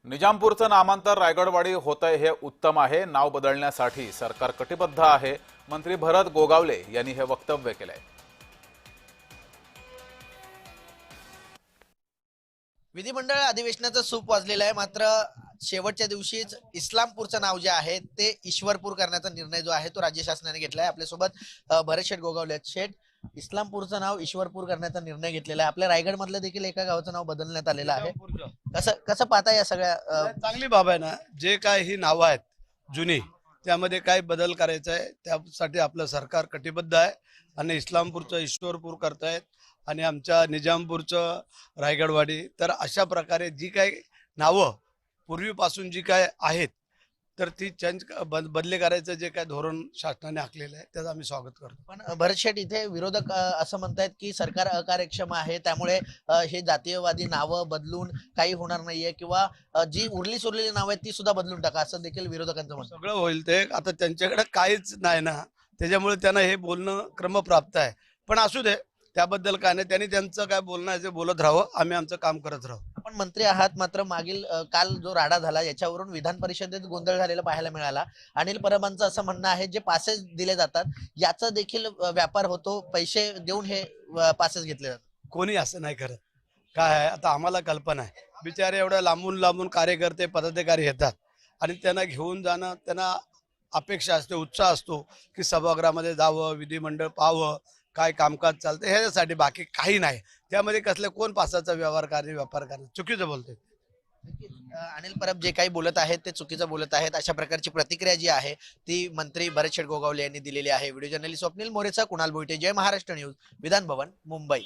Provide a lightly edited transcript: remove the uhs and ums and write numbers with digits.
निजामपूरचं नामांतर रायगडवाडी होतंय हे उत्तम आहे। नाव बदलण्यासाठी सरकार कटिबद्ध आहे। मंत्री भरत गोगावले यांनी हे वक्तव्य केलंय। विधिमंडळ अधिवेशनाचं सूप वाजलेलं आहे, मात्र शेवटच्या दिवशीच इस्लामपूरचं नाव जे आहे ते ईश्वरपूर करण्याचा निर्णय जो आहे तो राज्य शासनाने घेतलाय। आपल्यासोबत भरत शेठ गोगावले आहेत। शेठ, इस्लामपूरचं नाव ईश्वरपूर करण्याचा निर्णय घेतलेला आहे। आपल्या रायगड मधलं देखील एका गावाचं नाव बदलण्यात आलेलं आहे। कसं कसं पाहता या सगळ्या चांगली बाब आहे ना। जे काय ही नावं आहेत जुनी, त्यामध्ये काय बदल करायचा आहे त्यासाठी आपलं सरकार कटिबद्ध आहे आणि इस्लामपूरचं ईश्वरपूर करतायत आणि आमच्या निजामपूरचं रायगडवाडी। तर अशा प्रकारे जी काय नावं पूर्वीपासून जी काय आहेत तर ती चेंज बदली करायचं जे काय धोरण शासनाने आखलेलं आहे त्याचं आम्ही स्वागत करतो। पण भरत शेठ, इथे विरोधक असं म्हणतायत की सरकार अकार्यक्षम आहे, त्यामुळे हे जातीयवादी नावं बदलून काही होणार नाहीये, किंवा जी उरली सुरलेली नावं आहेत ती सुद्धा बदलून टाका, असं देखील विरोधकांचं म्हणणं आहे। सगळं होईल ते, आता त्यांच्याकडे काहीच नाही ना, त्याच्यामुळे त्यांना हे बोलणं क्रमप्राप्त आहे। पण असू दे, त्याबद्दल काय नाही, त्यांनी त्यांचं काय बोलणं आहे ते बोलत राहावं, आम्ही आमचं काम करत राहू। आपण मंत्री आहात, मात्र मागील काल जो राडा झाला याच्यावरून विधान परिषदेत गोंधळ झालेला पाहायला मिळाला। अनिल परबांचं असं म्हणणं आहे जे पासेस दिले जातात याचा देखील व्यापार होतो, पैसे देऊन हे पासेस घेतले जातात। कोणी असं नाही करत। काय आहे, आता आम्हाला कल्पना आहे, बिचारे एवढ्या लांबून लांबून कार्यकर्ते पदाधिकारी येतात आणि त्यांना घेऊन जाणं, त्यांना अपेक्षा असते, उत्साह असतो की सभागृहामध्ये जावं, विधिमंडळ पाहावं, काय कामकाज चालतं, ह्याच्यासाठी, बाकी काही नाही। त्यामध्ये कसले कोण पासाचा व्यापार करणं चुकीचं बोलते। अनिल परब जे काही बोलत आहेत ते चुकीचं बोलत आहेत, अशा प्रकारची प्रतिक्रिया जी आहे ती मंत्री भरत शेठ गोगावले यांनी दिलेली आहे। व्हिडिओ जर्नलिस्ट स्वप्नील मोरेचा, कुणाल भोईटे, जय महाराष्ट्र न्यूज, विधान भवन, मुंबई।